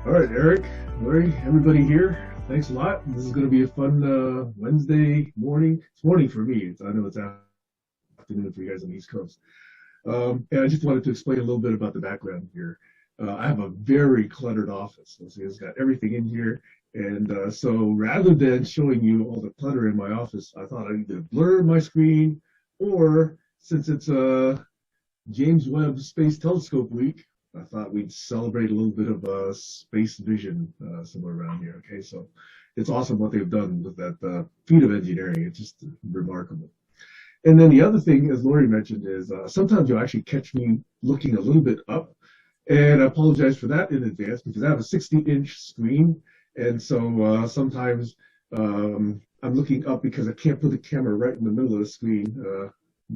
All right, Eric, Lori, everybody here. Thanks a lot. This is going to be a fun Wednesday morning. It's morning for me. I know it's afternoon for you guys on the East Coast. And I just wanted to explain a little bit about the background here. I have a very cluttered office. So it's got everything in here. And so rather than showing you all the clutter in my office, I thought I'd either blur my screen or since it's James Webb Space Telescope Week, I thought we'd celebrate a little bit of space vision somewhere around here. Okay, so it's awesome what they've done with that feat of engineering. It's just remarkable. And then the other thing, as Lori mentioned, is sometimes you'll actually catch me looking a little bit up. And I apologize for that in advance because I have a 60-inch screen. And so sometimes I'm looking up because I can't put the camera right in the middle of the screen.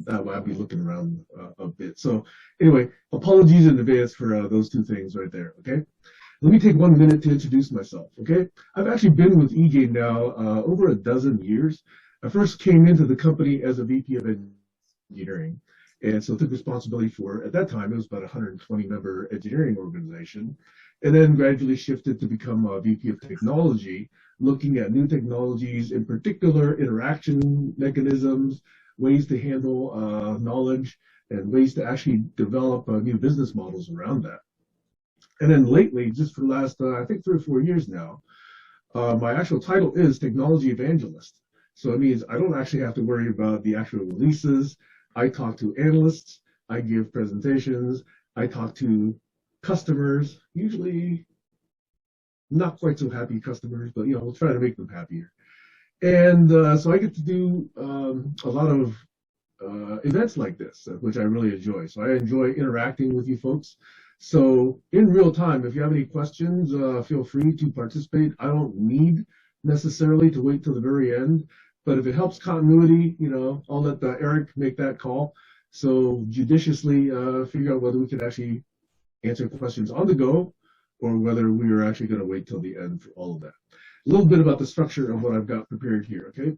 I'll be looking around a bit. So anyway, apologies in advance for those two things right there, okay? Let me take 1 minute to introduce myself, okay? I've actually been with Egain now over a dozen years. I first came into the company as a VP of engineering, and so took responsibility for, at that time, it was about a 120-member engineering organization, and then gradually shifted to become a VP of technology, looking at new technologies, in particular interaction mechanisms, ways to handle knowledge, and ways to actually develop new business models around that. And then lately, just for the last, I think 3 or 4 years now, my actual title is Technology Evangelist. So it means I don't actually have to worry about the actual releases. I talk to analysts, I give presentations, I talk to customers, usually not quite so happy customers, but we'll try to make them happier. And so I get to do a lot of events like this, which I really enjoy. So I enjoy interacting with you folks. So in real time, if you have any questions, feel free to participate. I don't need necessarily to wait till the very end, but if it helps continuity, I'll let Eric make that call. So judiciously figure out whether we can actually answer questions on the go or whether we are actually going to wait till the end for all of that. A little bit about the structure of what I've got prepared here, okay?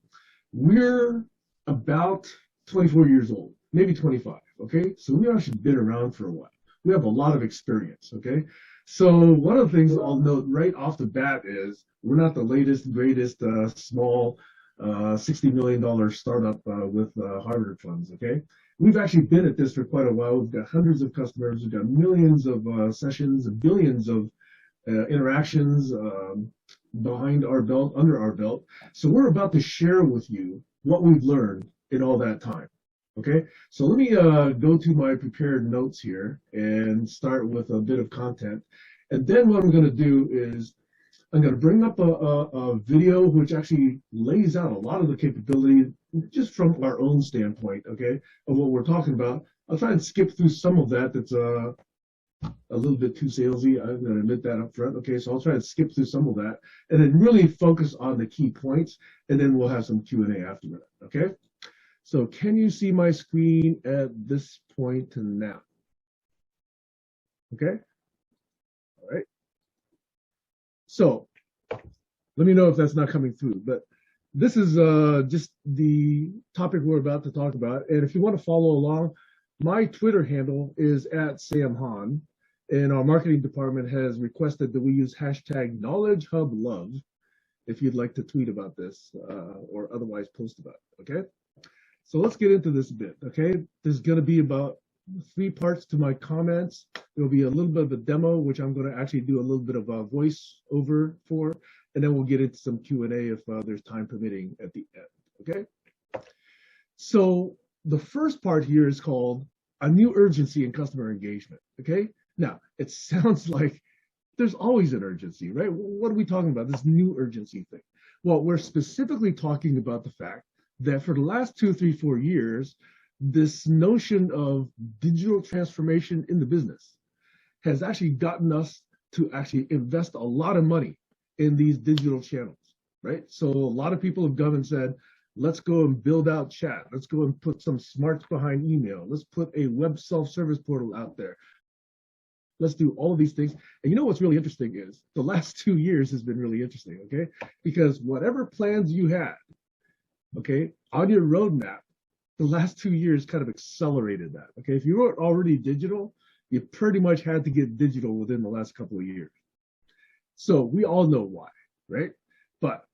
We're about 24 years old, maybe 25, okay? So we've actually been around for a while. We have a lot of experience, okay? So one of the things I'll note right off the bat is we're not the latest, greatest, small $60 million startup with Harvard funds, okay? We've actually been at this for quite a while. We've got hundreds of customers. We've got millions of sessions and billions of interactions behind our belt, under our belt. So we're about to share with you what we've learned in all that time. Okay, so let me go to my prepared notes here and start with a bit of content. And then what I'm going to do is I'm going to bring up a video which actually lays out a lot of the capability just from our own standpoint, okay, of what we're talking about. I'll try and skip through some of that that's a little bit too salesy. I'm going to admit that up front. Okay, so I'll try to skip through some of that and then really focus on the key points, and then we'll have some Q&A after that, okay? So can you see my screen at this point now? Okay, all right. So let me know if that's not coming through, but this is just the topic we're about to talk about. And if you want to follow along, my Twitter handle is @SamHahn. And our marketing department has requested that we use hashtag KnowledgeHubLove if you'd like to tweet about this or otherwise post about it, okay? So let's get into this a bit, okay? There's gonna be about 3 parts to my comments. There'll be a little bit of a demo, which I'm gonna actually do a little bit of a voice over for, and then we'll get into some Q&A if there's time permitting at the end, okay? So the first part here is called a new urgency in customer engagement, okay? Now, it sounds like there's always an urgency, right? What are we talking about, this new urgency thing? Well, we're specifically talking about the fact that for the last 2, 3, 4 years, this notion of digital transformation in the business has actually gotten us to actually invest a lot of money in these digital channels, right? So a lot of people have come and said, let's go and build out chat. Let's go and put some smarts behind email. Let's put a web self-service portal out there. Let's do all of these things. And you know what's really interesting is the last 2 years has been really interesting, okay? Because whatever plans you had, okay, on your roadmap, the last 2 years kind of accelerated that, okay? If you were already digital, you pretty much had to get digital within the last couple of years. So we all know why, right? But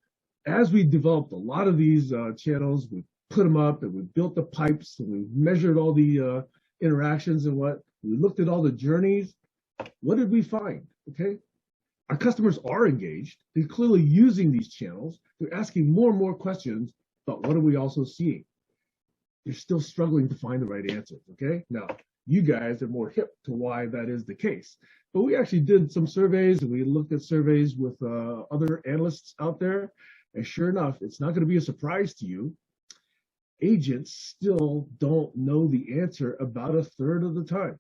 as we developed a lot of these channels, we put them up and we built the pipes and we measured all the interactions and what we looked at all the journeys. What did we find? Okay, our customers are engaged. They're clearly using these channels. They're asking more and more questions, but what are we also seeing? You're still struggling to find the right answers. Okay, now you guys are more hip to why that is the case. But we actually did some surveys and we looked at surveys with other analysts out there. And sure enough, it's not going to be a surprise to you. Agents still don't know the answer about a third of the time.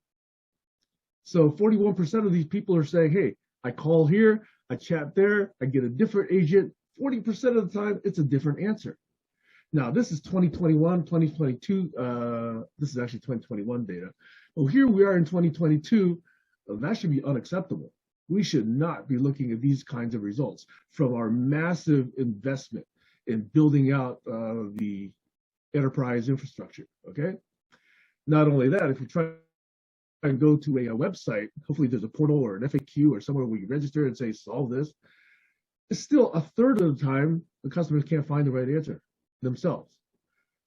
So 41% of these people are saying, hey, I call here, I chat there, I get a different agent. 40% of the time, it's a different answer. Now, this is 2021, 2022. This is actually 2021 data. Well, here we are in 2022. That should be unacceptable. We should not be looking at these kinds of results from our massive investment in building out the enterprise infrastructure, okay? Not only that, if you try and go to a website, hopefully there's a portal or an FAQ or somewhere where you register and say, solve this, it's still a third of the time the customers can't find the right answer themselves.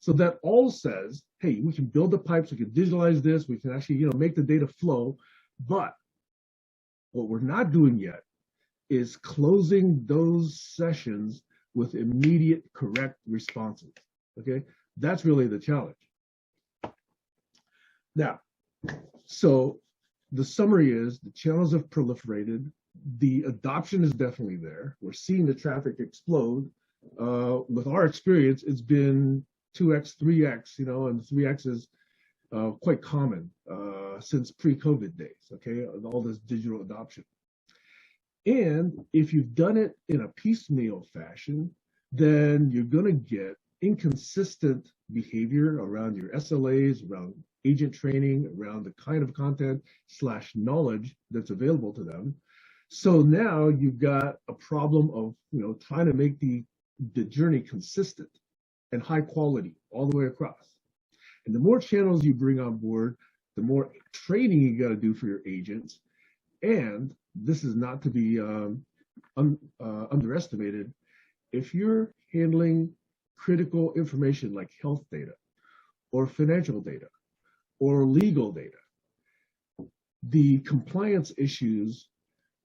So that all says, hey, we can build the pipes, we can digitalize this, we can actually, make the data flow, but what we're not doing yet is closing those sessions with immediate correct responses, okay? That's really the challenge. Now, so the summary is the channels have proliferated, the adoption is definitely there, we're seeing the traffic explode. With our experience, it's been 2x, 3x, and 3x is quite common since pre-COVID days, okay, all this digital adoption. And if you've done it in a piecemeal fashion, then you're going to get inconsistent behavior around your SLAs, around agent training, around the kind of content / knowledge that's available to them. So now you've got a problem of trying to make the journey consistent and high quality all the way across. And the more channels you bring on board, the more training you got to do for your agents. And this is not to be underestimated. If you're handling critical information like health data or financial data or legal data, the compliance issues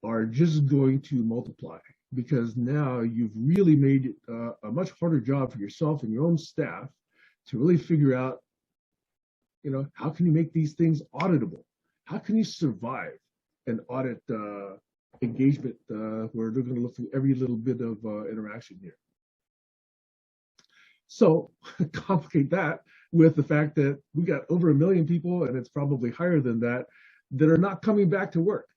are just going to multiply, because now you've really made it a much harder job for yourself and your own staff to really figure out, how can you make these things auditable? How can you survive an audit engagement where they're going to look through every little bit of interaction here? So complicate that with the fact that we got over 1 million people, and it's probably higher than that are not coming back to work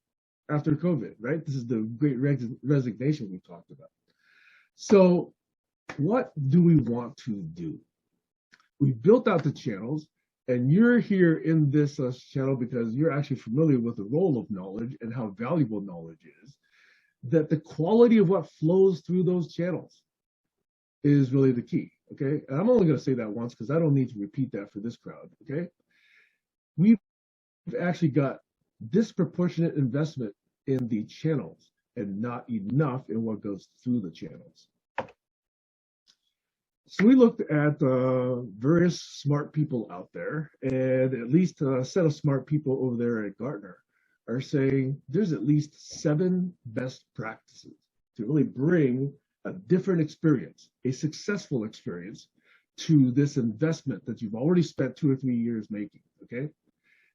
after COVID, right? This is the great resignation we talked about. So what do we want to do? We built out the channels, and you're here in this channel because you're actually familiar with the role of knowledge and how valuable knowledge is, that the quality of what flows through those channels is really the key, okay? And I'm only going to say that once because I don't need to repeat that for this crowd, okay? We've actually got disproportionate investment in the channels and not enough in what goes through the channels. So we looked at various smart people out there, and at least a set of smart people over there at Gartner are saying there's at least 7 best practices to really bring a different experience, a successful experience, to this investment that you've already spent 2 or 3 years making, okay?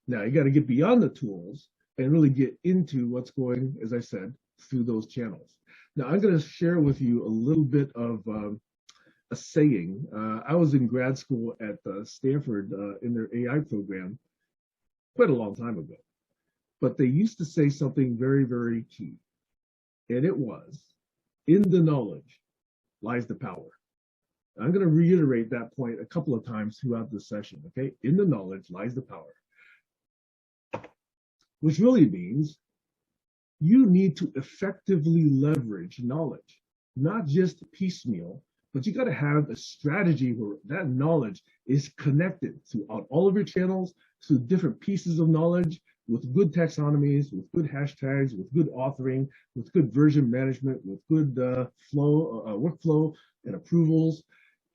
Now you got to get beyond the tools and really get into what's going, as I said, through those channels. Now I'm going to share with you a little bit of a saying. I was in grad school at Stanford in their AI program quite a long time ago, but they used to say something very, very key, and it was, in the knowledge lies the power. I'm going to reiterate that point a couple of times throughout the session, okay? In the knowledge lies the power, which really means you need to effectively leverage knowledge, not just piecemeal, but you got to have a strategy where that knowledge is connected throughout all of your channels, through different pieces of knowledge, with good taxonomies, with good hashtags, with good authoring, with good version management, with good workflow and approvals.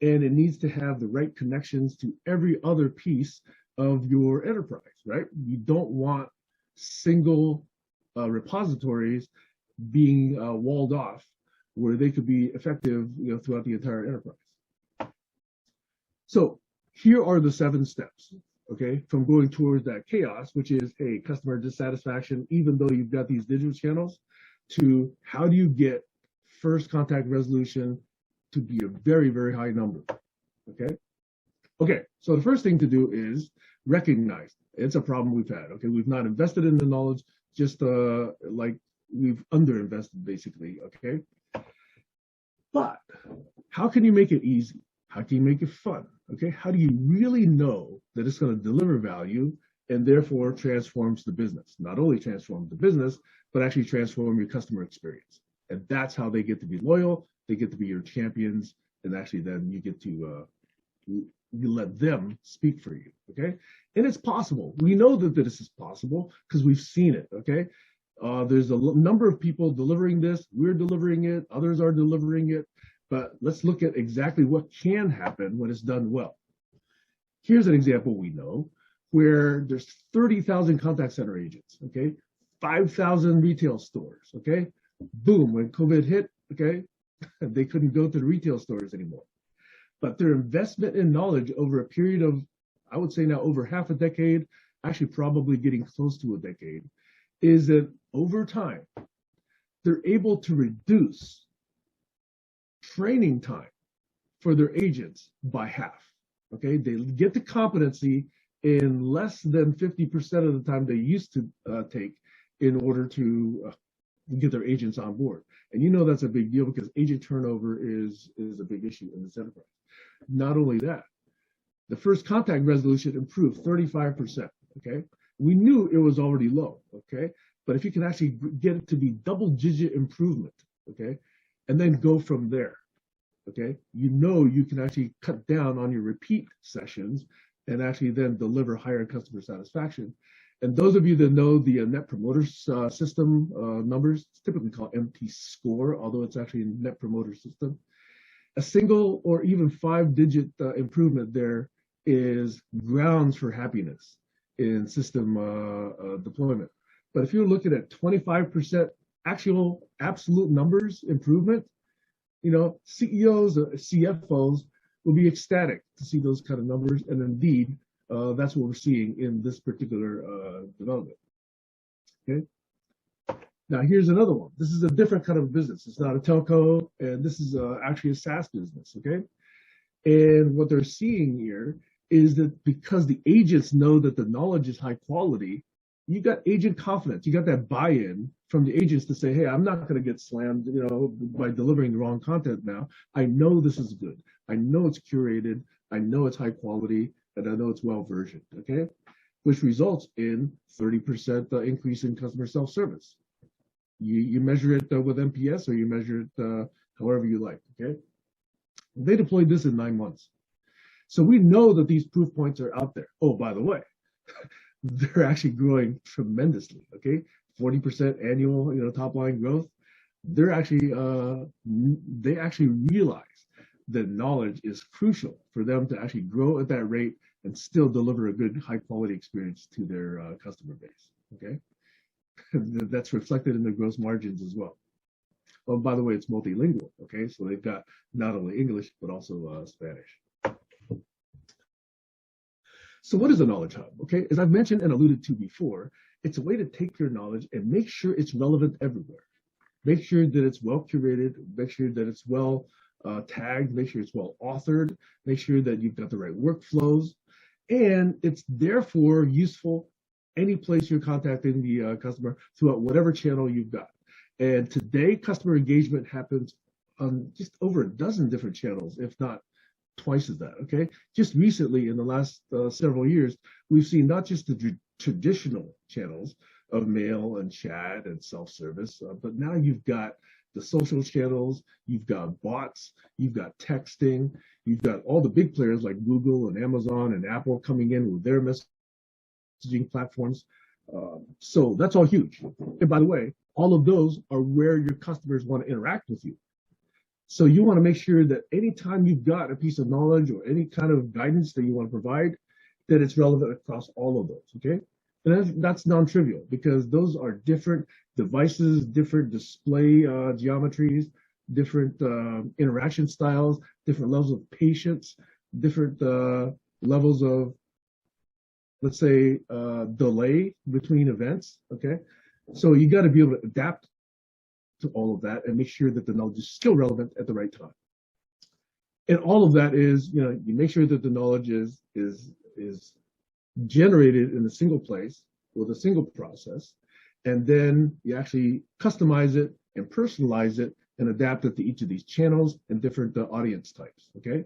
And it needs to have the right connections to every other piece of your enterprise, right? You don't want single repositories being walled off where they could be effective, throughout the entire enterprise. So here are the 7 steps, okay, from going towards that chaos, which is, hey, customer dissatisfaction, even though you've got these digital channels, to how do you get first contact resolution to be a very, very high number, okay? Okay, so the first thing to do is recognize it's a problem we've had, okay? We've not invested in the knowledge, just like we've underinvested, basically, okay? But how can you make it easy? How can you make it fun? Okay, how do you really know that it's going to deliver value and therefore transforms the business? Not only transform the business, but actually transform your customer experience. And that's how they get to be loyal, they get to be your champions, and actually then you get to you let them speak for you, okay? And it's possible. We know that this is possible because we've seen it, okay? There's a number of people delivering this. We're delivering it. Others are delivering it. But let's look at exactly what can happen when it's done well. Here's an example we know where there's 30,000 contact center agents, okay? 5,000 retail stores, okay? Boom, when COVID hit, okay, they couldn't go to the retail stores anymore. But their investment in knowledge over a period of, I would say now over half a decade, actually probably getting close to a decade, is that over time, they're able to reduce training time for their agents by half, okay? They get the competency in less than 50% of the time they used to take in order to get their agents on board. And that's a big deal because agent turnover is a big issue in this enterprise. Not only that, the first contact resolution improved 35%, okay? We knew it was already low, okay? But if you can actually get it to be double-digit improvement, okay, and then go from there, okay, you can actually cut down on your repeat sessions and actually then deliver higher customer satisfaction. And those of you that know the Net Promoter System numbers, it's typically called MT score, although it's actually a Net Promoter System. A single or even 5-digit improvement there is grounds for happiness in system deployment. But if you're looking at 25% actual absolute numbers improvement, CEOs, CFOs will be ecstatic to see those kind of numbers. And indeed, that's what we're seeing in this particular development, okay? Now, here's another one. This is a different kind of business. It's not a telco, and this is actually a SaaS business, okay? And what they're seeing here is that because the agents know that the knowledge is high quality, you got agent confidence. You got that buy-in from the agents to say, hey, I'm not going to get slammed, by delivering the wrong content now. I know this is good. I know it's curated. I know it's high quality, and I know it's well versioned, okay? Which results in 30% increase in customer self-service. You measure it with NPS or you measure it however you like, okay? They deployed this in 9 months. So we know that these proof points are out there. Oh, by the way, they're actually growing tremendously, okay? 40% annual, top line growth. They actually realize that knowledge is crucial for them to actually grow at that rate and still deliver a good high quality experience to their customer base, okay? That's reflected in their gross margins as well. Oh, by the way, it's multilingual, okay? So they've got not only English, but also Spanish. So what is a knowledge hub? Okay, as I've mentioned and alluded to before, it's a way to take your knowledge and make sure it's relevant everywhere. Make sure that it's well curated, make sure that it's well tagged, make sure it's well authored, make sure that you've got the right workflows, and it's therefore useful any place you're contacting the customer throughout whatever channel you've got. And today, customer engagement happens on just over a dozen different channels, if not twice as that, okay? Just recently, in the last several years, we've seen not just the traditional channels of mail and chat and self-service, but now you've got the social channels, you've got bots, you've got texting, you've got all the big players like Google and Amazon and Apple coming in with their messaging platforms. So that's all huge. And by the way, all of those are where your customers want to interact with you. So you want to make sure that anytime you've got a piece of knowledge or any kind of guidance that you want to provide, that it's relevant across all of those, okay? And that's non-trivial because those are different devices, different display geometries, different interaction styles, different levels of patience, different levels of, let's say, delay between events, okay? So you got to be able to adapt to all of that and make sure that the knowledge is still relevant at the right time. And all of that is, you make sure that the knowledge is generated in a single place with a single process, and then you actually customize it and personalize it and adapt it to each of these channels and different audience types, okay?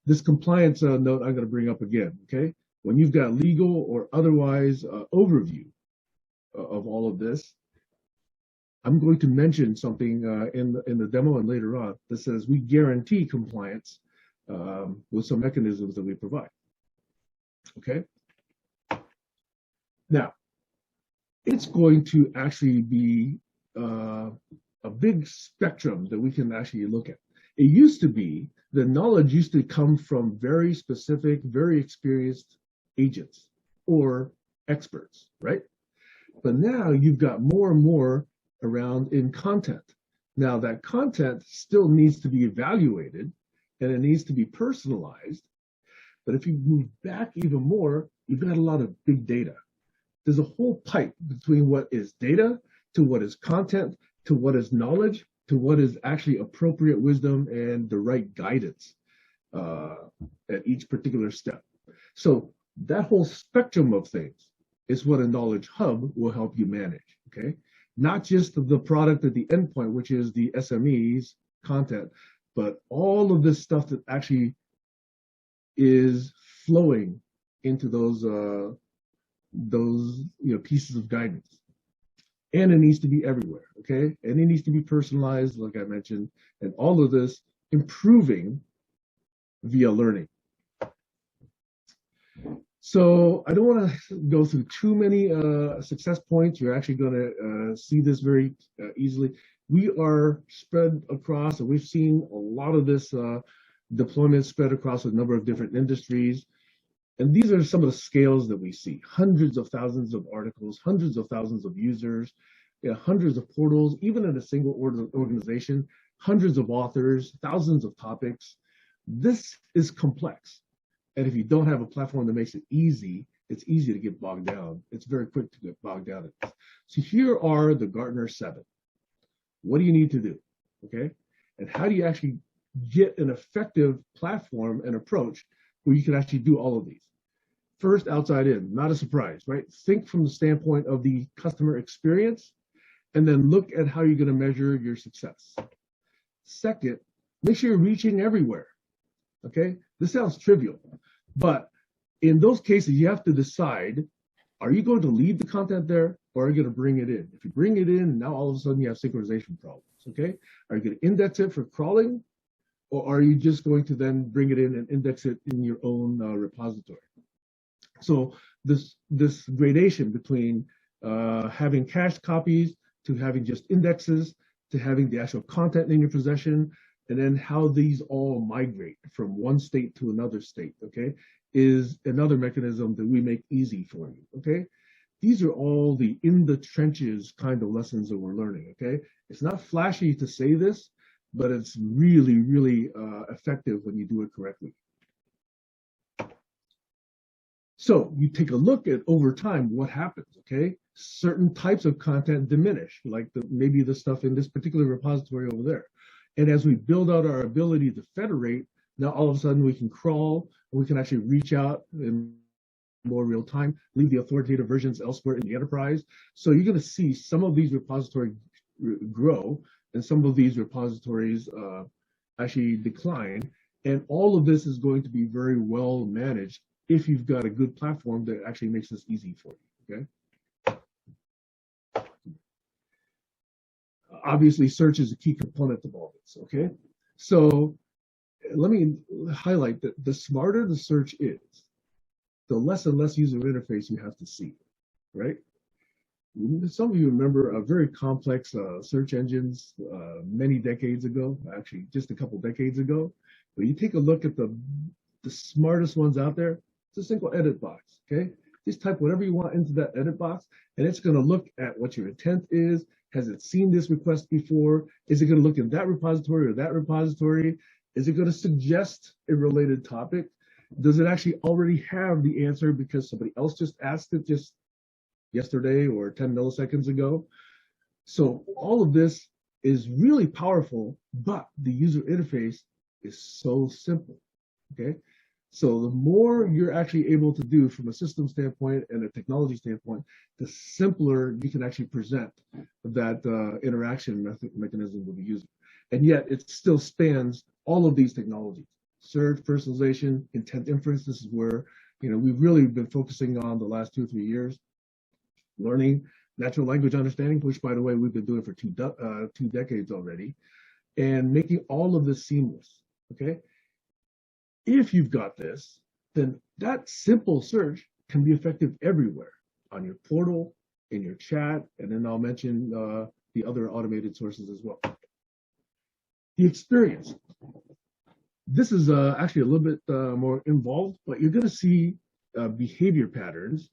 This compliance note I'm going to bring up again, okay? When you've got legal or otherwise overview of all of this, I'm going to mention something in the demo and later on that says we guarantee compliance with some mechanisms that we provide. Okay. Now, it's going to actually be a big spectrum that we can actually look at. It used to be the knowledge used to come from very specific, very experienced agents or experts, right? But now you've got more and more around in content. Now that content still needs to be evaluated and it needs to be personalized. But if you move back even more, you've got a lot of big data. There's a whole pipe between what is data to what is content to what is knowledge to what is actually appropriate wisdom and the right guidance at each particular step. So that whole spectrum of things is what a knowledge hub will help you manage, okay? Not just the product at the endpoint, which is the SME's content, but all of this stuff that actually is flowing into those pieces of guidance. And it needs to be everywhere, okay? And it needs to be personalized, like I mentioned, and all of this improving via learning. So I don't want to go through too many success points. You're actually going to see this very easily. We are spread across, and we've seen a lot of this deployment spread across a number of different industries. And these are some of the scales that we see. Hundreds of thousands of articles, hundreds of thousands of users, hundreds of portals, even in a single organization, hundreds of authors, thousands of topics. This is complex. And if you don't have a platform that makes it easy, it's easy to get bogged down. It's very quick to get bogged down. So here are the Gartner 7. What do you need to do, okay? And how do you actually get an effective platform and approach where you can actually do all of these? First, outside in, not a surprise, right? Think from the standpoint of the customer experience, and then look at how you're going to measure your success. Second, make sure you're reaching everywhere, okay? This sounds trivial, but in those cases, you have to decide, are you going to leave the content there, or are you going to bring it in? If you bring it in, now all of a sudden you have synchronization problems, okay? Are you going to index it for crawling, or are you just going to then bring it in and index it in your own repository? So this gradation between having cached copies to having just indexes to having the actual content in your possession, and then how these all migrate from one state to another state, okay, is another mechanism that we make easy for you, okay? These are all the in the trenches kind of lessons that we're learning, okay? It's not flashy to say this, but it's really, really effective when you do it correctly. So you take a look at over time what happens, okay? Certain types of content diminish, like maybe the stuff in this particular repository over there. And as we build out our ability to federate, now all of a sudden we can crawl, and we can actually reach out in more real time, leave the authoritative versions elsewhere in the enterprise. So you're going to see some of these repositories grow, and some of these repositories actually decline. And all of this is going to be very well managed if you've got a good platform that actually makes this easy for you, okay? Obviously, search is a key component of all this, okay? So let me highlight that the smarter the search is, the less and less user interface you have to see, right? Some of you remember very complex search engines many decades ago, actually just a couple decades ago. But you take a look at the smartest ones out there, it's a single edit box, okay? Just type whatever you want into that edit box, and it's gonna look at what your intent is. Has it seen this request before? Is it gonna look in that repository or that repository? Is it gonna suggest a related topic? Does it actually already have the answer because somebody else just asked it just yesterday or 10 milliseconds ago? So all of this is really powerful, but the user interface is so simple, okay? So the more you're actually able to do from a system standpoint and a technology standpoint, the simpler you can actually present that interaction mechanism with the user. And yet it still spans all of these technologies. Search, personalization, intent inference, this is where we've really been focusing on the last 2 or 3 years. Learning natural language understanding, which by the way, we've been doing for two decades already, and making all of this seamless, okay? If you've got this, then that simple search can be effective everywhere, on your portal, in your chat, and then I'll mention the other automated sources as well. The experience. This is actually a little bit more involved, but you're gonna see behavior patterns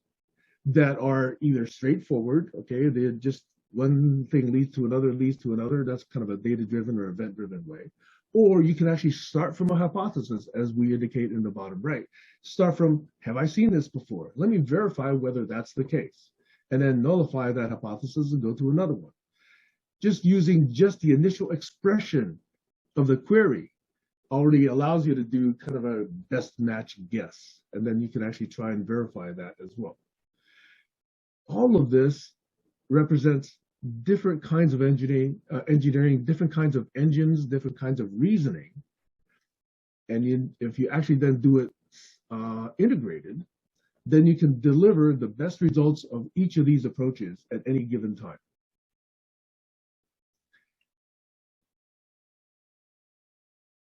that are either straightforward, okay, they're just one thing leads to another, that's kind of a data-driven or event-driven way. Or you can actually start from a hypothesis, as we indicate in the bottom right. Start from, have I seen this before? Let me verify whether that's the case. And then nullify that hypothesis and go to another one. Just using just the initial expression of the query already allows you to do kind of a best match guess. And then you can actually try and verify that as well. All of this represents different kinds of engineering, different kinds of engines, different kinds of reasoning. And if you actually then do it integrated, then you can deliver the best results of each of these approaches at any given time.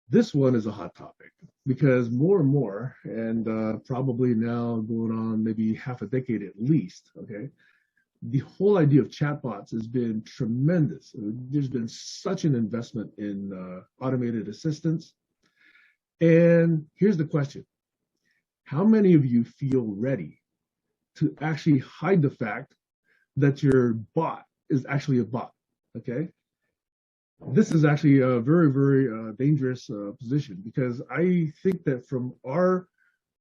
This one is a hot topic because more and more, and probably now going on maybe half a decade at least, okay, the whole idea of chatbots has been tremendous. There's been such an investment in automated assistance. And here's the question. How many of you feel ready to actually hide the fact that your bot is actually a bot, okay? This is actually a very, very dangerous position, because I think that from our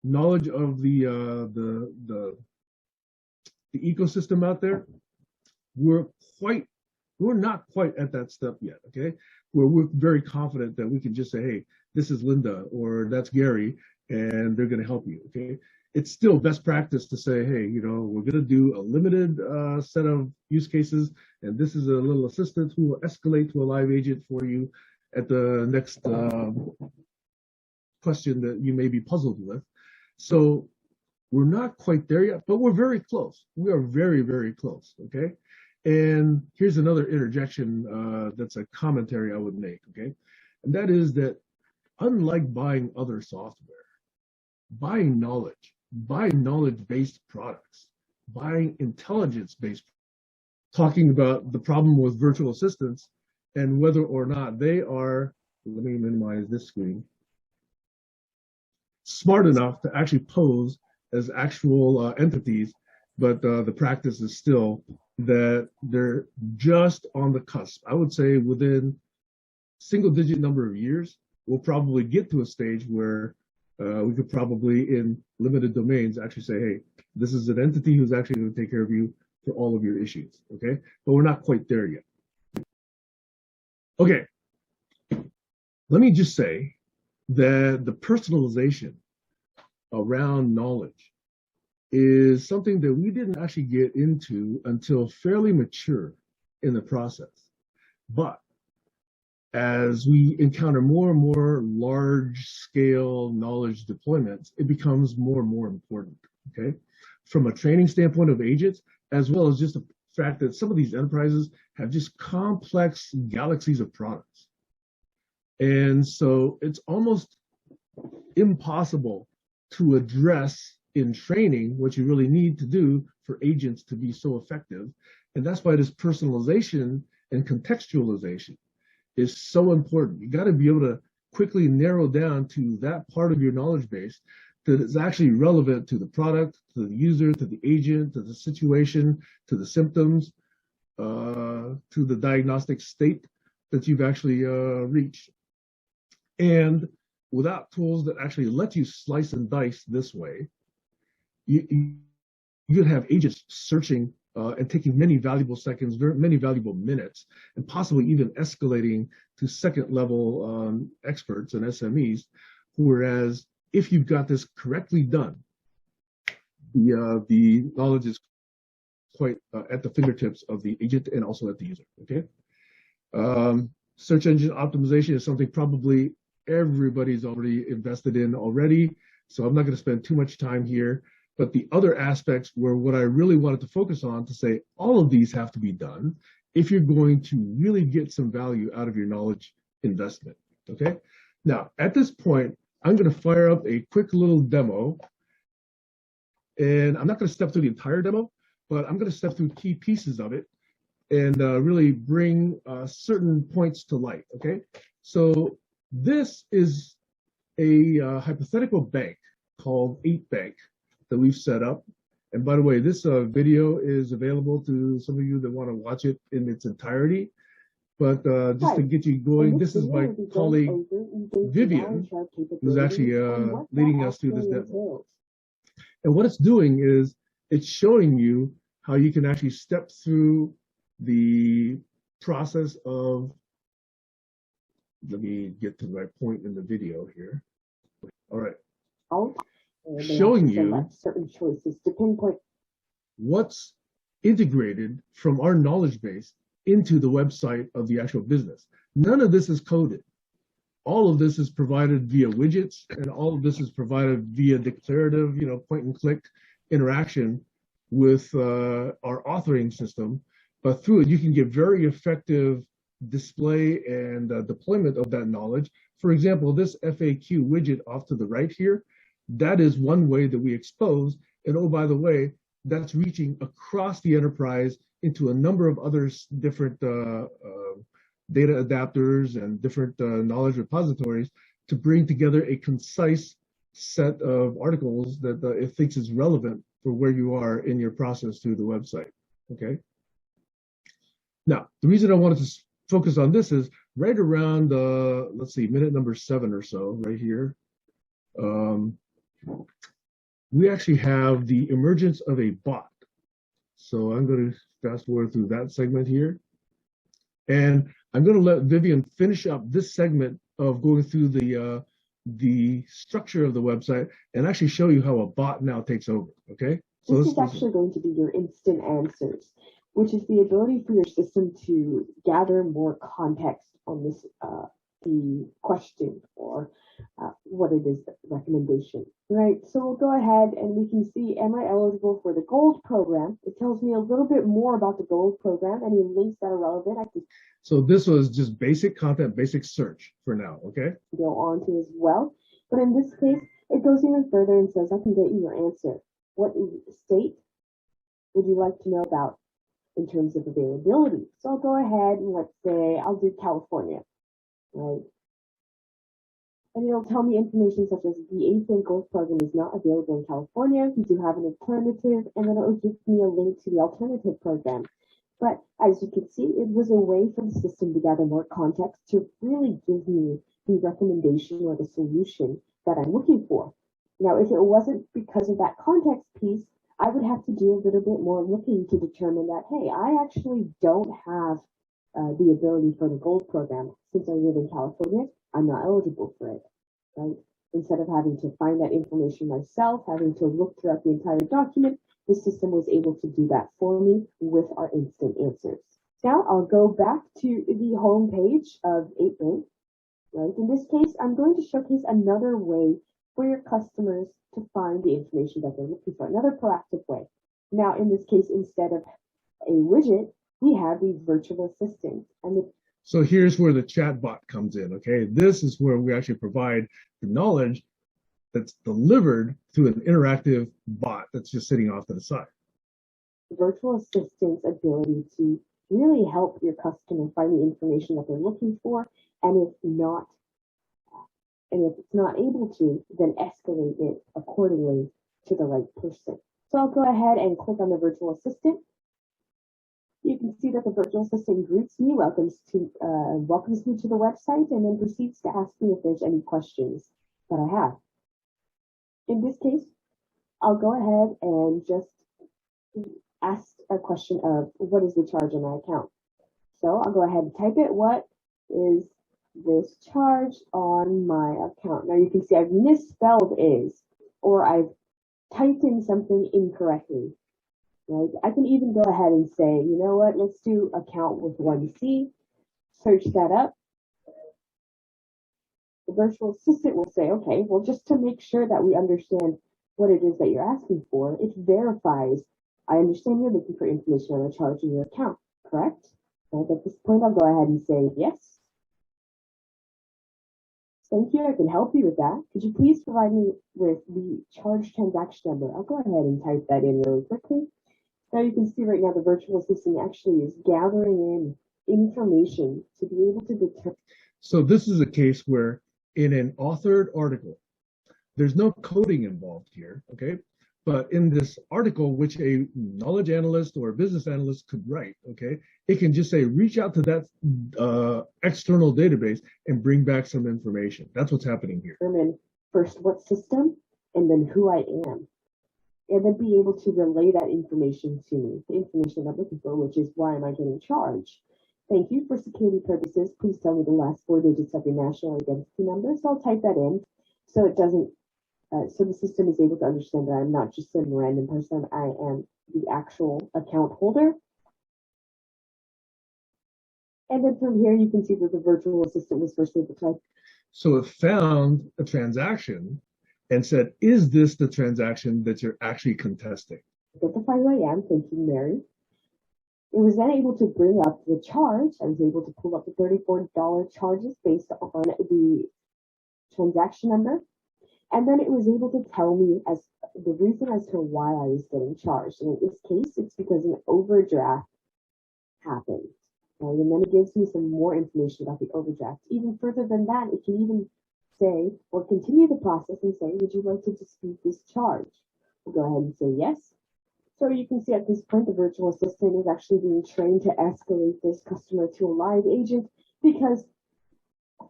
knowledge of the ecosystem out there, we're not quite at that step yet, okay? Where we're very confident that we can just say, hey, this is Linda or that's Gary, and they're gonna help you, okay? It's still best practice to say, hey, we're gonna do a limited set of use cases, and this is a little assistant who will escalate to a live agent for you at the next question that you may be puzzled with. So we're not quite there yet, but we're very close. We are very, very close, okay? And here's another interjection that's a commentary I would make, okay? And that is that unlike buying other software, buying knowledge-based products, buying intelligence-based, talking about the problem with virtual assistants and whether or not they are, let me minimize this screen, smart enough to actually pose as actual entities, but the practice is still that they're just on the cusp. I would say within single-digit number of years, we'll probably get to a stage where we could probably, in limited domains, actually say, hey, this is an entity who's actually going to take care of you for all of your issues, okay? But we're not quite there yet. Okay, let me just say that the personalization around knowledge is something that we didn't actually get into until fairly mature in the process. But as we encounter more and more large-scale knowledge deployments, it becomes more and more important, okay? From a training standpoint of agents, as well as just the fact that some of these enterprises have just complex galaxies of products. And so it's almost impossible to address in training what you really need to do for agents to be so effective. And that's why this personalization and contextualization is so important. You got to be able to quickly narrow down to that part of your knowledge base that is actually relevant to the product, to the user, to the agent, to the situation, to the symptoms, to the diagnostic state that you've actually reached. And without tools that actually let you slice and dice this way, you could have agents searching and taking many valuable seconds, many valuable minutes, and possibly even escalating to second level experts and SMEs. Whereas if you've got this correctly done, the knowledge is quite at the fingertips of the agent and also at the user, okay? Search engine optimization is something probably everybody's already invested in already, so I'm not gonna spend too much time here. But the other aspects were what I really wanted to focus on to say all of these have to be done if you're going to really get some value out of your knowledge investment, okay? Now, at this point, I'm gonna fire up a quick little demo, and I'm not gonna step through the entire demo, but I'm gonna step through key pieces of it and really bring certain points to light, okay? So this is a hypothetical bank called 8Bank that we've set up. And by the way, this video is available to some of you that want to watch it in its entirety. But just to get you going, this is my colleague Vivian, who's actually leading us through this demo. And what it's doing is it's showing you how you can actually step through the process of, let me get to the right point in the video here. All right. Showing you certain choices to pinpoint what's integrated from our knowledge base into the website of the actual business. None of this is coded. All of this is provided via widgets, and all of this is provided via declarative, point and click interaction with our authoring system. But through it, you can get very effective display and deployment of that knowledge. For example, this FAQ widget off to the right here, that is one way that we expose. And oh, by the way, that's reaching across the enterprise into a number of other different data adapters and different knowledge repositories to bring together a concise set of articles that it thinks is relevant for where you are in your process through the website, okay? Now, the reason I wanted to focus on this is right around, let's see, minute number 7 or so, right here. We actually have the emergence of a bot. So I'm going to fast forward through that segment here. And I'm going to let Vivian finish up this segment of going through the structure of the website and actually show you how a bot now takes over, okay? So this is actually going to be your instant answers, which is the ability for your system to gather more context on this, the question or what it is, the recommendation, right? So we'll go ahead and we can see, am I eligible for the gold program? It tells me a little bit more about the gold program, any links that are relevant. So this was just basic content, basic search for now, okay? Go on to as well. But in this case, it goes even further and says, I can get you your answer. What state would you like to know about in terms of availability? So I'll go ahead and let's say I'll do California, right? And it'll tell me information such as the 8Bank Gold program is not available in California. We do have an alternative, and then it'll give me a link to the alternative program. But as you can see, it was a way for the system to gather more context to really give me the recommendation or the solution that I'm looking for. Now, if it wasn't because of that context piece, I would have to do a little bit more looking to determine that, hey, I actually don't have the ability for the gold program. Since I live in California, I'm not eligible for it, right? Instead of having to find that information myself, having to look throughout the entire document, the system was able to do that for me with our instant answers. Now I'll go back to the home page of 8Bank, right? In this case, I'm going to showcase another way for your customers to find the information that they're looking for, another proactive way. Now, in this case, instead of a widget, we have the virtual assistant. So here's where the chatbot comes in, okay? This is where we actually provide the knowledge that's delivered through an interactive bot that's just sitting off to the side. the virtual assistant's ability to really help your customer find the information that they're looking for, and if it's not able to, then escalate it accordingly to the right person. So I'll go ahead and click on the virtual assistant. You can see that the virtual assistant greets me, welcomes me to the website, and then proceeds to ask me if there's any questions that I have. In this case, I'll go ahead and just ask a question of what is the charge on my account. So I'll go ahead and type it. What is this charge on my account? Now you can see I've misspelled is, or I've typed in something incorrectly. Right? I can even go ahead and say, you know what, let's do account with 1C, search that up. The virtual assistant will say, okay, well, just to make sure that we understand what it is that you're asking for, it verifies, I understand you're looking for information on a charge in your account, correct? Right, at this point, I'll go ahead and say yes. Thank you, I can help you with that. Could you please provide me with the charge transaction number? I'll go ahead and type that in really quickly. Now you can see right now the virtual assistant actually is gathering in information to be able to detect. So this is a case where in an authored article, there's no coding involved here, okay? But in this article, which a knowledge analyst or a business analyst could write, okay, it can just say, reach out to that external database and bring back some information. That's what's happening here. Determine first what system and then who I am. And then be able to relay that information to me, the information I'm looking for, which is why am I getting charged? Thank you. For security purposes, please tell me the last 4 digits of your national identity number. So I'll type that in so it doesn't, so the system is able to understand that I'm not just some random person, I am the actual account holder. And then from here, you can see that the virtual assistant was first able to type. So it found a transaction and said, is this the transaction that you're actually contesting? Identify who I am, thank you, Mary. It was then able to bring up the charge. I was able to pull up the $34 charges based on the transaction number. And then it was able to tell me as the reason as to why I was getting charged. And in this case, it's because an overdraft happened. Right? And then it gives me some more information about the overdraft. Even further than that, it can even say or continue the process and say, would you like to dispute this charge? We'll go ahead and say yes. So you can see at this point, the virtual assistant is actually being trained to escalate this customer to a live agent, because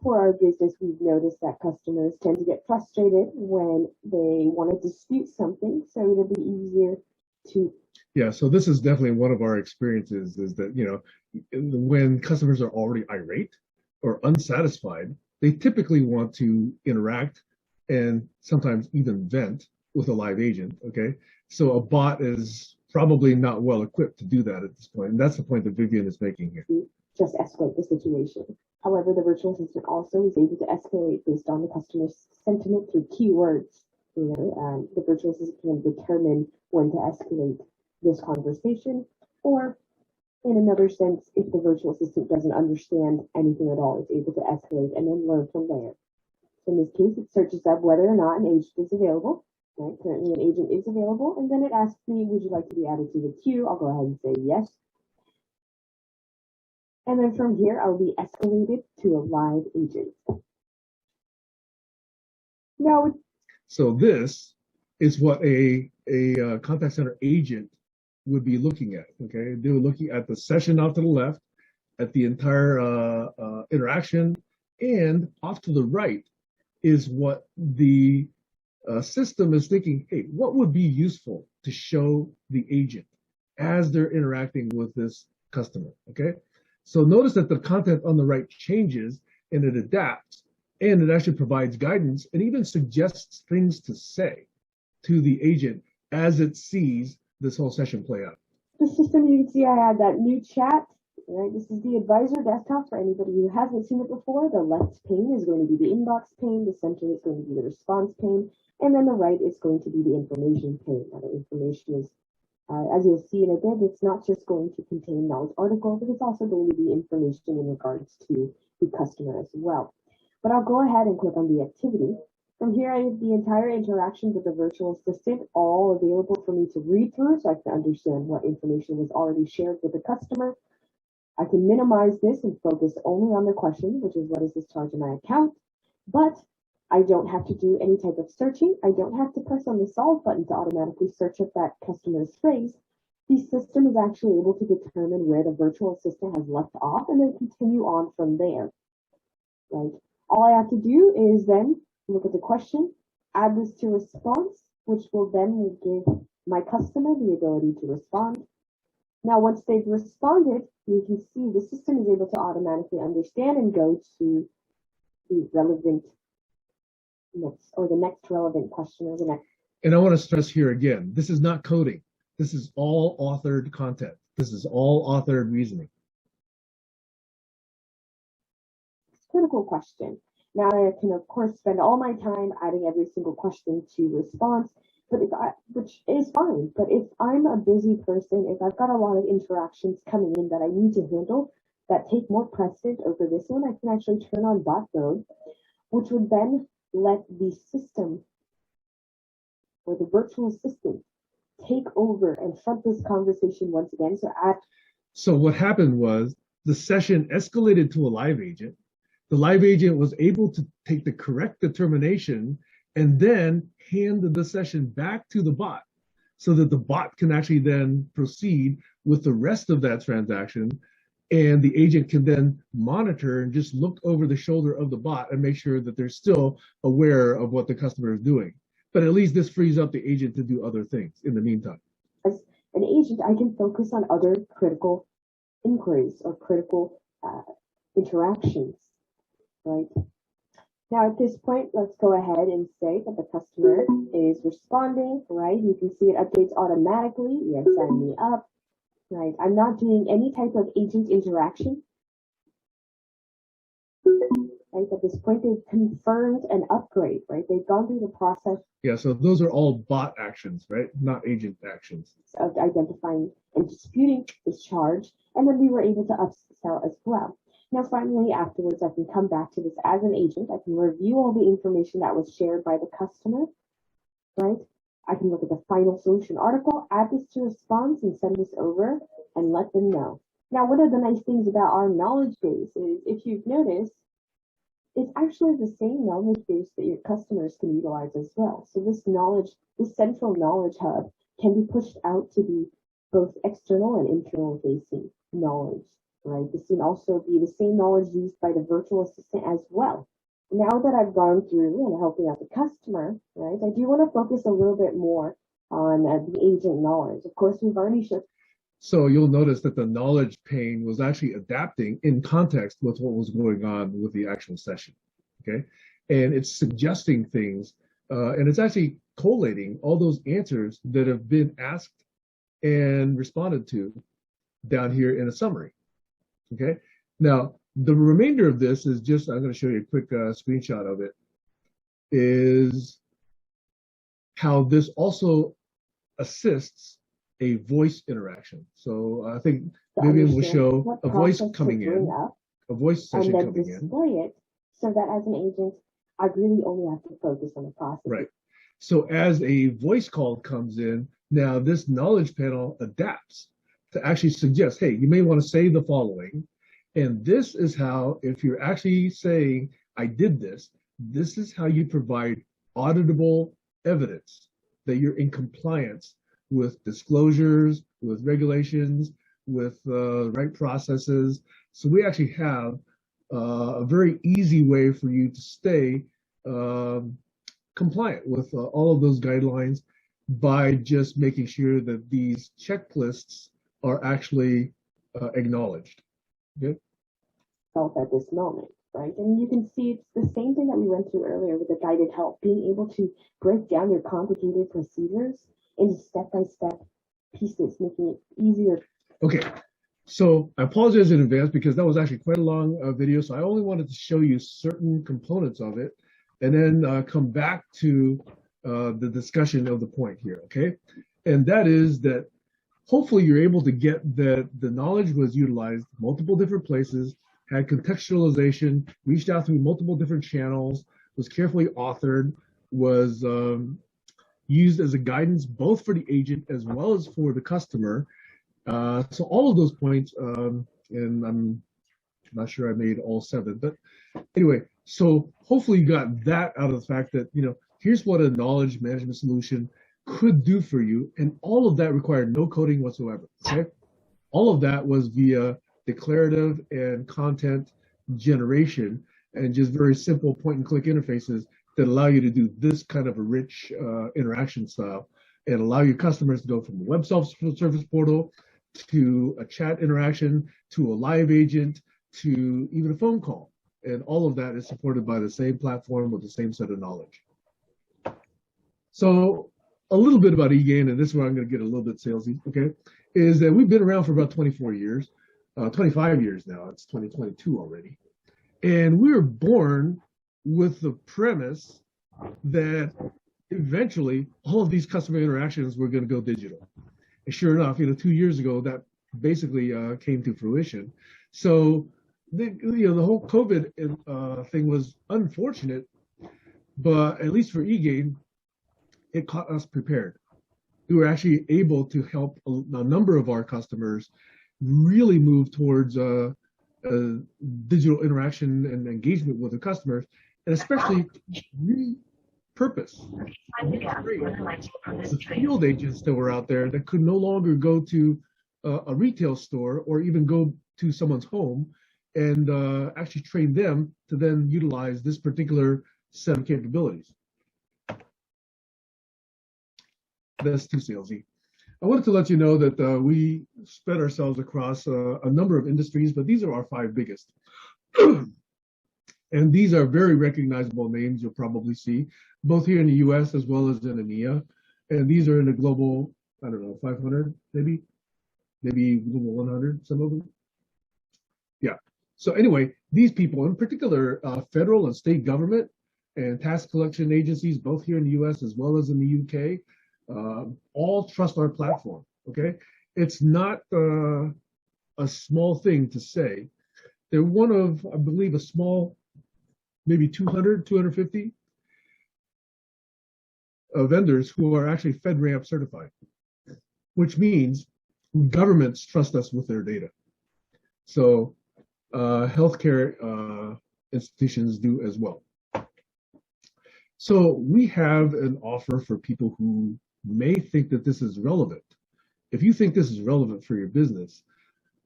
for our business, we've noticed that customers tend to get frustrated when they want to dispute something. So it'll be easier to. Yeah, so this is definitely one of our experiences is that, you know, when customers are already irate or unsatisfied, they typically want to interact and sometimes even vent with a live agent, okay? So a bot is probably not well equipped to do that at this point. And that's the point that Vivian is making here. Just escalate the situation. However, the virtual assistant also is able to escalate based on the customer's sentiment through keywords. The virtual assistant can determine when to escalate this conversation, or in another sense, if the virtual assistant doesn't understand anything at all, it's able to escalate and then learn from there. So in this case, it searches up whether or not an agent is available. Right? Currently, an agent is available, and then it asks me, would you like to be added to the queue? I'll go ahead and say yes. And then from here, I'll be escalated to a live agent. Now, so this is what a contact center agent would be looking at, okay? They were looking at the session off to the left, at the entire interaction, and off to the right is what the system is thinking, hey, what would be useful to show the agent as they're interacting with this customer, okay? So notice that the content on the right changes and it adapts, and it actually provides guidance and even suggests things to say to the agent as it sees this whole session play out. The system, you can see I had that new chat. Right, this is the advisor desktop for anybody who hasn't seen it before. The left pane is going to be the inbox pane, the center is going to be the response pane, and then the right is going to be the information pane. Now, the information is, as you'll see in a bit, it's not just going to contain knowledge article, but it's also going to be information in regards to the customer as well. But I'll go ahead and click on the activity. From here, I have the entire interaction with the virtual assistant all available for me to read through so I can understand what information was already shared with the customer. I can minimize this and focus only on the question, which is what is this charge in my account? But I don't have to do any type of searching. I don't have to press on the solve button to automatically search up that customer's phrase. The system is actually able to determine where the virtual assistant has left off and then continue on from there. Right? All I have to do is then look at the question, add this to response, which will then give my customer the ability to respond. Now, once they've responded, you can see the system is able to automatically understand and go to the relevant next, or the next relevant question, or the next. And I want to stress here again, this is not coding. This is all authored content. This is all authored reasoning. Critical question. Now I can, of course, spend all my time adding every single question to response, but which is fine. But if I'm a busy person, if I've got a lot of interactions coming in that I need to handle that take more precedent over this one, I can actually turn on bot mode, which would then let the system or the virtual assistant take over and front this conversation once again. So what happened was the session escalated to a live agent. The live agent was able to take the correct determination and then hand the session back to the bot so that the bot can actually then proceed with the rest of that transaction. And the agent can then monitor and just look over the shoulder of the bot and make sure that they're still aware of what the customer is doing. But at least this frees up the agent to do other things in the meantime. As an agent, I can focus on other critical inquiries or critical interactions. Right. Now at this point, let's go ahead and say that the customer is responding, right? You can see it updates automatically. Yes, sign me up, right? I'm not doing any type of agent interaction. Right, at this point, they've confirmed an upgrade, right? They've gone through the process. Yeah, so those are all bot actions, right? Not agent actions. Of identifying and disputing this charge, and then we were able to upsell as well. Now, finally, afterwards, I can come back to this as an agent. I can review all the information that was shared by the customer, right? I can look at the final solution article, add this to response, and send this over and let them know. Now, one of the nice things about our knowledge base is, if you've noticed, it's actually the same knowledge base that your customers can utilize as well. So this knowledge, this central knowledge hub can be pushed out to be both external and internal facing knowledge. Right. This can also be the same knowledge used by the virtual assistant as well. Now that I've gone through and helping out the customer, right, I do want to focus a little bit more on the agent knowledge. Of course, we've already showed. So you'll notice that the knowledge pane was actually adapting in context with what was going on with the actual session. Okay, and it's suggesting things, and it's actually collating all those answers that have been asked and responded to down here in a summary. Okay, now the remainder of this is just, I'm going to show you a quick screenshot of it, is how this also assists a voice interaction. So I think Vivian will show a voice coming in, a voice session coming in. And then display it so that as an agent, I really only have to focus on the process. Right. So as a voice call comes in, now this knowledge panel adapts to actually suggest, hey, you may want to say the following. And this is how, if you're actually saying, I did this, this is how you provide auditable evidence that you're in compliance with disclosures, with regulations, with right processes. So we actually have a very easy way for you to stay compliant with all of those guidelines by just making sure that these checklists are actually acknowledged. Okay? At this moment, right? And you can see it's the same thing that we went through earlier with the guided help, being able to break down your complicated procedures into step-by-step pieces, making it easier. Okay, so I apologize in advance because that was actually quite a long video, so I only wanted to show you certain components of it and then come back to the discussion of the point here, okay? And that is that hopefully you're able to get that the knowledge was utilized multiple different places, had contextualization, reached out through multiple different channels, was carefully authored, was used as a guidance both for the agent as well as for the customer. So all of those points, and I'm not sure I made all 7, but anyway, so hopefully you got that out of the fact that, here's what a knowledge management solution could do for you. And all of that required no coding whatsoever, okay? All of that was via declarative and content generation and just very simple point and click interfaces that allow you to do this kind of a rich interaction style and allow your customers to go from a web self-service portal to a chat interaction to a live agent to even a phone call. And all of that is supported by the same platform with the same set of knowledge. So a little bit about Egain, and this is where I'm going to get a little bit salesy, okay, is that we've been around for about 24 years, 25 years now. It's 2022 already. And we were born with the premise that eventually all of these customer interactions were going to go digital. And sure enough, 2 years ago, that basically came to fruition. So the whole COVID thing was unfortunate, but at least for Egain, it caught us prepared. We were actually able to help a number of our customers really move towards digital interaction and engagement with the customers, and especially repurpose the field agents that were out there that could no longer go to a retail store or even go to someone's home and actually train them to then utilize this particular set of capabilities. That's too salesy. I wanted to let you know that we spread ourselves across a number of industries, but these are our 5 biggest. And these are very recognizable names you'll probably see, both here in the US as well as in EMEA. And these are in the global, 500, maybe global 100, some of them. Yeah. So anyway, these people, in particular, federal and state government and tax collection agencies, both here in the US as well as in the UK, all trust our platform, okay? It's not a small thing to say. They're one of, I believe, a small, maybe 200, 250 vendors who are actually FedRAMP certified, which means governments trust us with their data. So healthcare institutions do as well. So we have an offer for people who may think that this is relevant. If you think this is relevant for your business,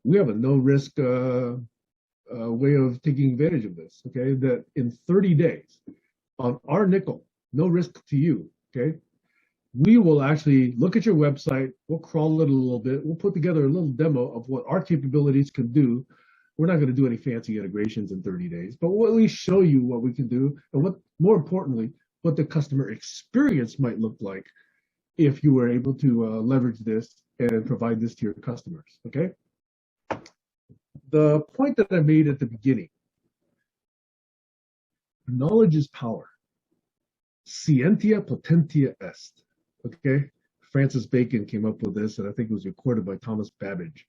we have a no-risk way of taking advantage of this, okay? That in 30 days, on our nickel, no risk to you, okay? We will actually look at your website, we'll crawl it a little bit, we'll put together a little demo of what our capabilities can do. We're not going to do any fancy integrations in 30 days, but we'll at least show you what we can do and what, more importantly, what the customer experience might look like if you were able to leverage this and provide this to your customers, okay? The point that I made at the beginning, knowledge is power. Scientia potentia est, okay? Francis Bacon came up with this, and I think it was recorded by Thomas Babbage.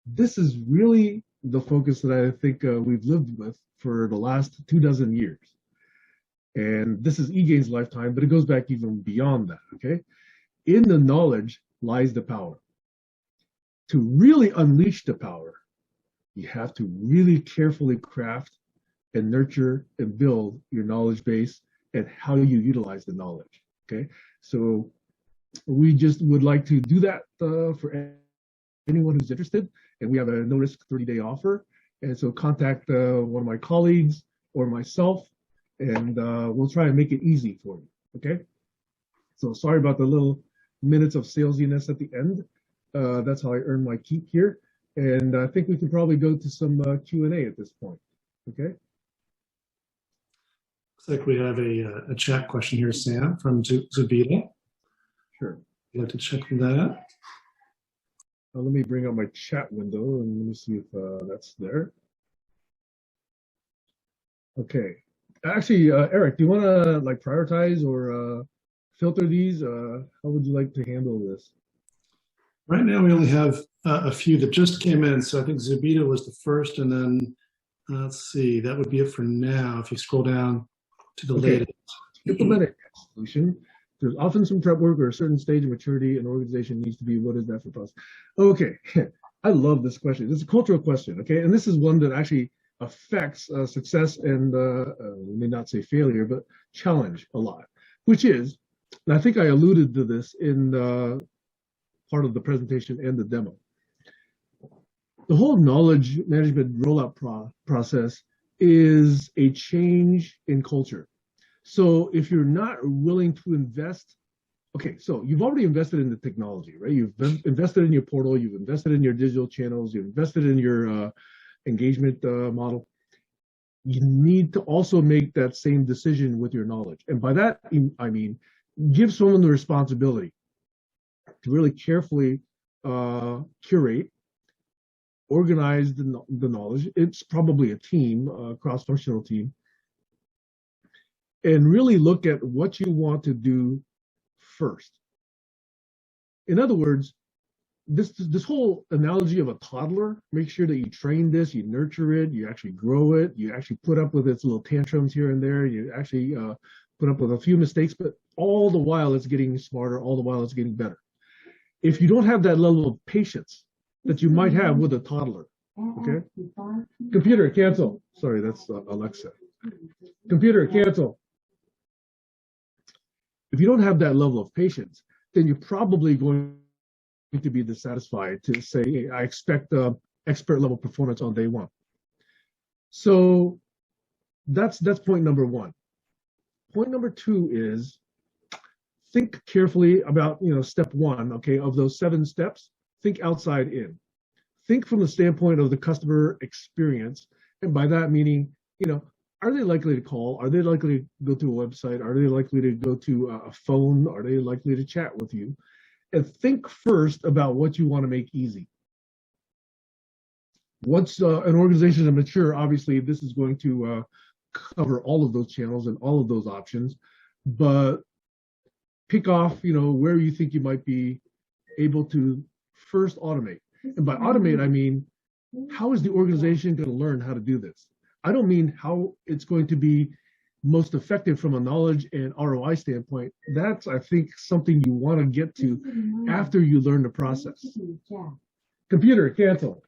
This is really the focus that I think we've lived with for the last 24 years. And this is Egain's lifetime, but it goes back even beyond that, okay? In the knowledge lies the power. To really unleash the power, you have to really carefully craft and nurture and build your knowledge base and how you utilize the knowledge, okay? So we just would like to do that for anyone who's interested, and we have a no-risk 30-day offer. And so contact one of my colleagues or myself, and we'll try and make it easy for you, okay? So sorry about the little minutes of salesiness at the end. That's how I earn my keep here. And I think we can probably go to some Q&A at this point, okay? Looks like we have a chat question here, Sam, from Zubida. Sure. You'd like to check that? Let me bring up my chat window and let me see if that's there. Okay. Actually, Eric, do you want to like prioritize or filter these? How would you like to handle this? Right now, we only have a few that just came in. So I think Zubida was the first, and then let's see, that would be it for now. If you scroll down to the latest. Skip a minute. solution. There's often some prep work or a certain stage of maturity an organization needs to be. What is that for process? Okay, I love this question. It's a cultural question, okay? And this is one that actually affects success and we may not say failure, but challenge a lot, which is, and I think I alluded to this in part of the presentation and the demo. The whole knowledge management rollout process is a change in culture. So if you're not willing to invest, okay, so you've already invested in the technology, right? You've invested in your portal, you've invested in your digital channels, you've invested in your engagement model. You need to also make that same decision with your knowledge. And by that, I mean, give someone the responsibility to really carefully curate, organize the knowledge. It's probably a team, a cross-functional team, and really look at what you want to do first. In other words, this whole analogy of a toddler, make sure that you train this, you nurture it, you actually grow it, you actually put up with its little tantrums here and there, you actually put up with a few mistakes, but all the while it's getting smarter, all the while it's getting better. If you don't have that level of patience that you might have with a toddler, okay? Computer, cancel. Sorry, that's Alexa. Computer, cancel. If you don't have that level of patience, then you're probably going to be dissatisfied to say, hey, I expect expert level performance on day one. So that's point number one. Point number two is think carefully about, step one, okay, of those 7 steps, think outside in. Think from the standpoint of the customer experience. And by that meaning, are they likely to call? Are they likely to go to a website? Are they likely to go to a phone? Are they likely to chat with you? And think first about what you want to make easy. Once an organization is mature, obviously this is going to cover all of those channels and all of those options, but pick off, where you think you might be able to first automate. And by automate, I mean, how is the organization going to learn how to do this? I don't mean how it's going to be most effective from a knowledge and ROI standpoint. That's, I think, something you want to get to after you learn the process. Computer, cancel.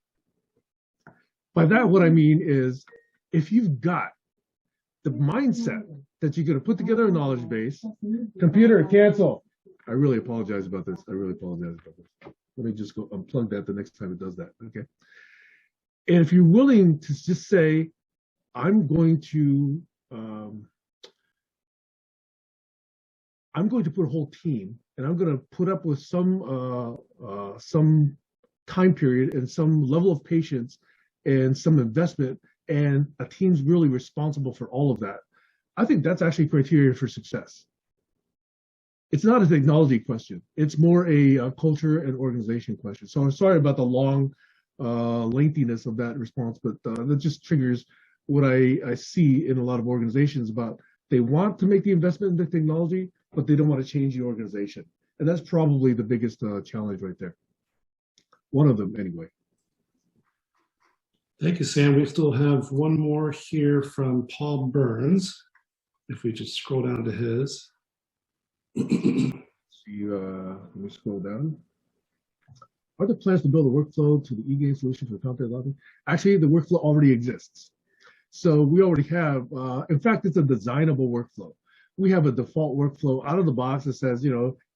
By that, what I mean is, if you've got the mindset that you're going to put together a knowledge base, computer, cancel. I really apologize about this. I really apologize about this. Let me just go unplug that the next time it does that, okay? And if you're willing to just say, I'm going to put a whole team, and I'm going to put up with some time period and some level of patience and some investment, and a team's really responsible for all of that. I think that's actually criteria for success. It's not a technology question. It's more a culture and organization question. So I'm sorry about the long lengthiness of that response, but that just triggers what I see in a lot of organizations about they want to make the investment in the technology, but they don't want to change the organization. And that's probably the biggest challenge right there. One of them, anyway. Thank you, Sam. We still have one more here from Paul Burns. If we just scroll down to his. See, let me scroll down. Are there plans to build a workflow to the Egain solution for content logging? Actually, the workflow already exists. So we already have, in fact, it's a designable workflow. We have a default workflow out of the box that says,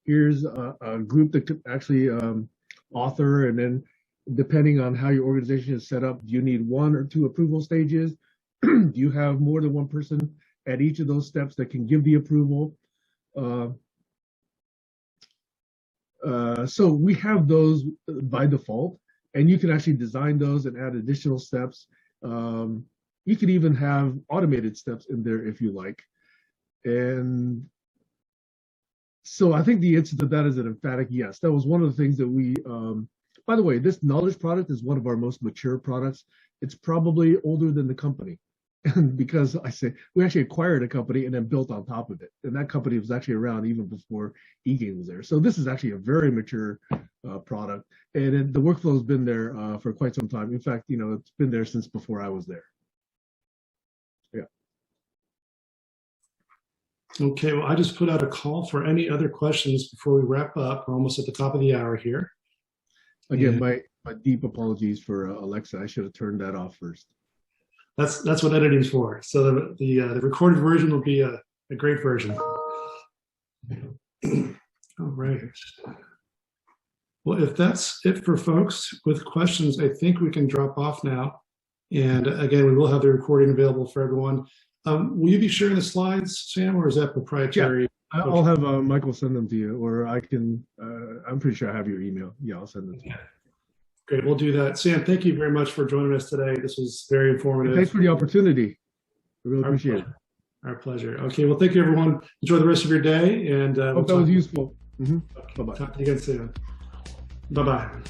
here's a group that could actually author, and then depending on how your organization is set up, do you need 1 or 2 approval stages? Do you have more than 1 person at each of those steps that can give the approval? So we have those by default, and you can actually design those and add additional steps. You could even have automated steps in there if you like. And so I think the answer to that is an emphatic yes. That was one of the things that we, by the way, this knowledge product is one of our most mature products. It's probably older than the company. And because I say we actually acquired a company and then built on top of it. And that company was actually around even before Egain was there. So this is actually a very mature product. And the workflow has been there for quite some time. In fact, it's been there since before I was there. Yeah. Okay, well, I just put out a call for any other questions before we wrap up. We're almost at the top of the hour here. Again, Yeah. my deep apologies for Alexa. I should have turned that off first. That's what editing's for. So the recorded version will be a great version. All right. Well, if that's it for folks with questions, I think we can drop off now. And again, we will have the recording available for everyone. Will you be sharing the slides, Sam, or is that proprietary? Yeah, I'll have Michael send them to you, or I can. I'm pretty sure I have your email. Yeah, I'll send them to you. Great, we'll do that. Sam, thank you very much for joining us today. This was very informative. Thanks for the opportunity. I really appreciate it. Our pleasure. Okay, well, thank you, everyone. Enjoy the rest of your day. And hope that was useful. Bye-bye. Talk to you again soon. Bye-bye.